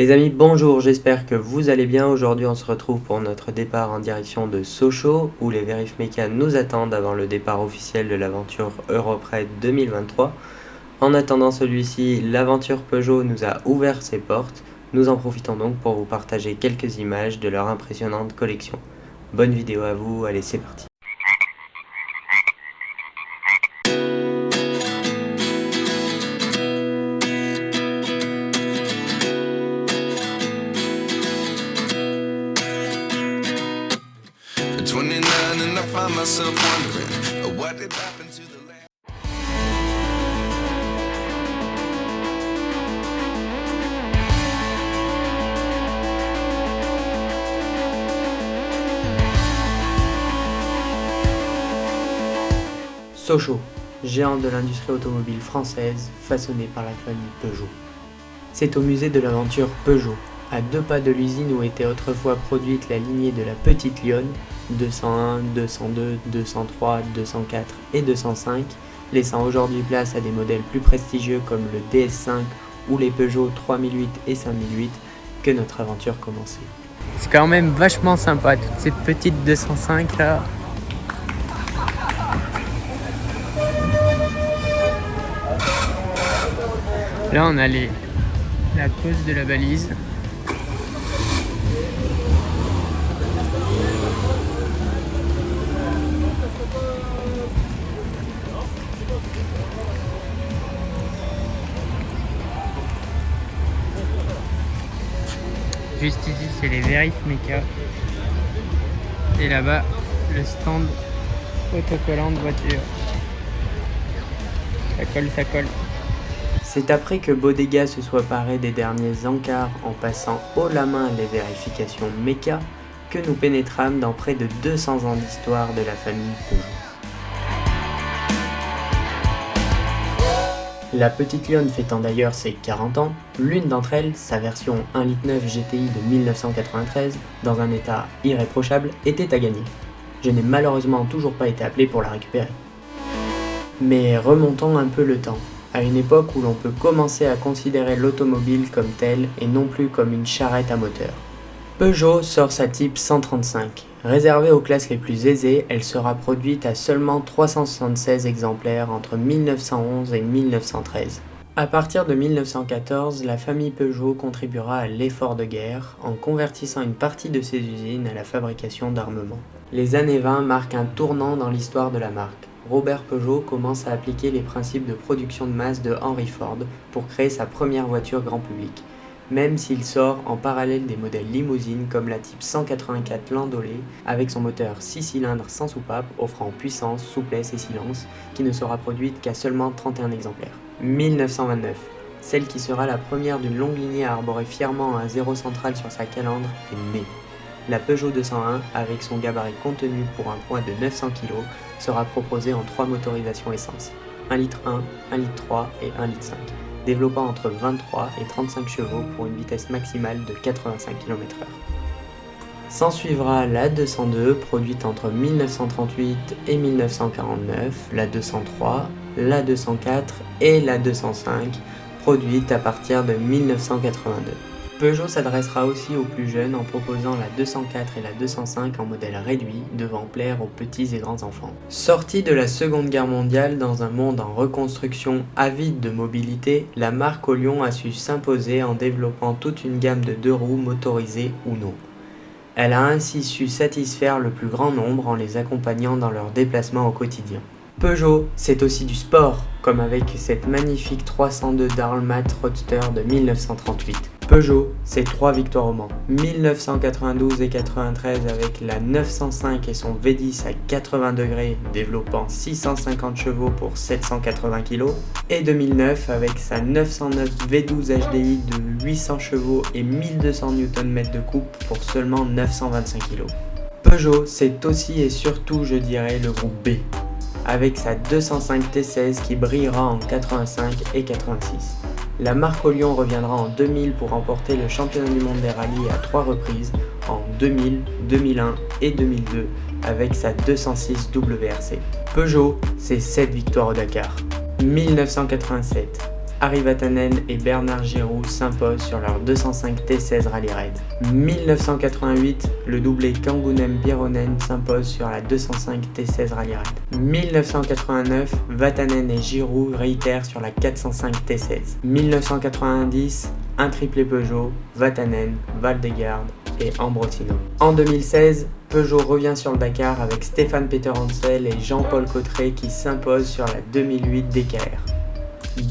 Les amis, bonjour, j'espère que vous allez bien. Aujourd'hui, on se retrouve pour notre départ en direction de Sochaux, où les Vérif Méca nous attendent avant le départ officiel de l'aventure Europe-Raid 2023. En attendant celui-ci, l'aventure Peugeot nous a ouvert ses portes. Nous en profitons donc pour vous partager quelques images de leur impressionnante collection. Bonne vidéo à vous, allez c'est parti. And I find myself wondering what did happen to the land. Sochaux, géant de l'industrie automobile française, façonné par la famille Peugeot. C'est au musée de l'aventure Peugeot, à 2 pas de l'usine où était autrefois produite la lignée de la Petite Lionne, 201, 202, 203, 204 et 205, laissant aujourd'hui place à des modèles plus prestigieux comme le DS5 ou les Peugeot 3008 et 5008, que notre aventure commençait. C'est quand même vachement sympa, toute cette petite 205 là. Là on a la pose de la balise. Juste ici c'est les Vérif Méca. Et là-bas le stand autocollant de voiture. Ça colle. C'est après que Bodega se soit paré des derniers encarts en passant haut la main les vérifications Méca que nous pénétrâmes dans près de 200 ans d'histoire de la famille Peugeot. La Petite Lionne fêtant d'ailleurs ses 40 ans, l'une d'entre elles, sa version 1,9 litre GTI de 1993, dans un état irréprochable, était à gagner. Je n'ai malheureusement toujours pas été appelé pour la récupérer. Mais remontons un peu le temps, à une époque où l'on peut commencer à considérer l'automobile comme telle et non plus comme une charrette à moteur. Peugeot sort sa Type 135. Réservée aux classes les plus aisées, elle sera produite à seulement 376 exemplaires entre 1911 et 1913. À partir de 1914, la famille Peugeot contribuera à l'effort de guerre en convertissant une partie de ses usines à la fabrication d'armements. Les années 20 marquent un tournant dans l'histoire de la marque. Robert Peugeot commence à appliquer les principes de production de masse de Henry Ford pour créer sa première voiture grand public, même s'il sort en parallèle des modèles limousines comme la Type 184 Landaulet avec son moteur 6 cylindres sans soupape offrant puissance, souplesse et silence qui ne sera produite qu'à seulement 31 exemplaires. 1929, celle qui sera la première d'une longue lignée à arborer fièrement un zéro central sur sa calandre est née. La Peugeot 201, avec son gabarit contenu pour un poids de 900 kg, sera proposée en 3 motorisations essence, 1,1 litre, 1,3 litre et 1,5 litre, développant entre 23 et 35 chevaux pour une vitesse maximale de 85 km/h. S'ensuivra la 202, produite entre 1938 et 1949, la 203, la 204 et la 205, produite à partir de 1982. Peugeot s'adressera aussi aux plus jeunes en proposant la 204 et la 205 en modèle réduit, devant plaire aux petits et grands enfants. Sortie de la Seconde Guerre mondiale dans un monde en reconstruction avide de mobilité, la marque au lion a su s'imposer en développant toute une gamme de 2 roues motorisées ou non. Elle a ainsi su satisfaire le plus grand nombre en les accompagnant dans leurs déplacements au quotidien. Peugeot, c'est aussi du sport, comme avec cette magnifique 302 Dalmat Roadster de 1938. Peugeot, c'est 3 victoires au Mans, 1992 et 93 avec la 905 et son V10 à 80 degrés développant 650 chevaux pour 780 kg, et 2009 avec sa 909 V12 HDI de 800 chevaux et 1200 Nm de coupe pour seulement 925 kg. Peugeot, c'est aussi et surtout, je dirais, le groupe B, avec sa 205 T16 qui brillera en 85 et 86. La marque au lion reviendra en 2000 pour remporter le championnat du monde des rallyes à 3 reprises, en 2000, 2001 et 2002, avec sa 206 WRC. Peugeot, c'est 7 victoires au Dakar. 1987, Harry Vatanen et Bernard Giraud s'imposent sur leur 205 T16 Rally Raid. 1988, le doublé Kangunen-Bironen s'impose sur la 205 T16 Rally Raid. 1989, Vatanen et Giraud réitèrent sur la 405 T16. 1990, un triplé Peugeot, Vatanen, Valdegarde et Ambrosino. En 2016, Peugeot revient sur le Dakar avec Stéphane Peter Hansel et Jean-Paul Cotterêts qui s'imposent sur la 2008 DKR.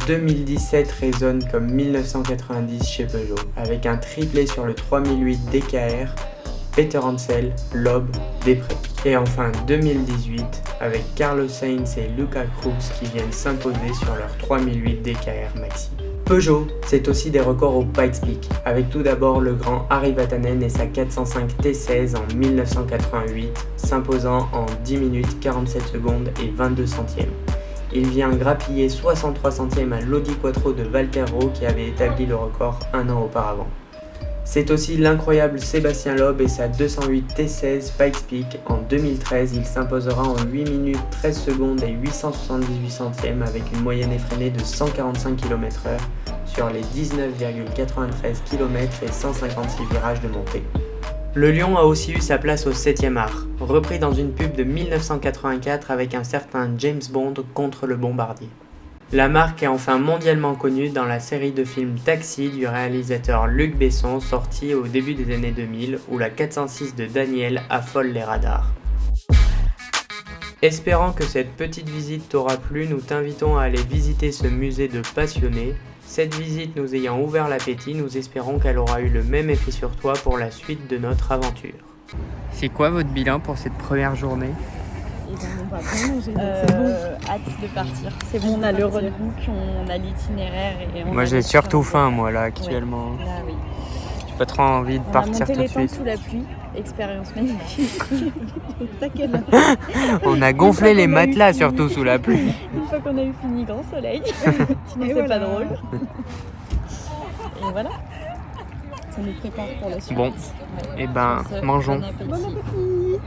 2017 résonne comme 1990 chez Peugeot, avec un triplé sur le 3008 DKR, Peter Hansel, Loeb, Després. Et enfin 2018 avec Carlos Sainz et Luca Cruz qui viennent s'imposer sur leur 3008 DKR Maxi. Peugeot, c'est aussi des records au Pikes Peak, avec tout d'abord le grand Harry Vatanen et sa 405 T16 en 1988, s'imposant en 10 minutes 47 secondes et 22 centièmes. Il vient grappiller 63 centièmes à l'Audi Quattro de Walter Rau qui avait établi le record un an auparavant. C'est aussi l'incroyable Sébastien Loeb et sa 208 T16 Pikes Peak. En 2013, il s'imposera en 8 minutes 13 secondes et 878 centièmes avec une moyenne effrénée de 145 km/h sur les 19,93 km et 156 virages de montée. Le lion a aussi eu sa place au 7e art, repris dans une pub de 1984 avec un certain James Bond contre le bombardier. La marque est enfin mondialement connue dans la série de films Taxi du réalisateur Luc Besson sorti au début des années 2000 où la 406 de Daniel affole les radars. Espérant que cette petite visite t'aura plu, nous t'invitons à aller visiter ce musée de passionnés. Cette visite nous ayant ouvert l'appétit, nous espérons qu'elle aura eu le même effet sur toi pour la suite de notre aventure. C'est quoi votre bilan pour cette première journée ? Et ben, on va bien manger, donc c'est bon. Hâte de partir. C'est bon, on a le roadbook, on a l'itinéraire. Et moi j'ai surtout faim, moi là actuellement. Ouais. Là, oui. J'ai pas trop envie de partir tout de suite. On a monté les tentes sous la pluie, expérience magnifique. On a gonflé les matelas surtout sous la pluie. Une fois qu'on a eu fini, grand soleil. Sinon c'est pas drôle. Et voilà. Ça nous prépare pour la suite. Bon, et ben mangeons. Bon appétit.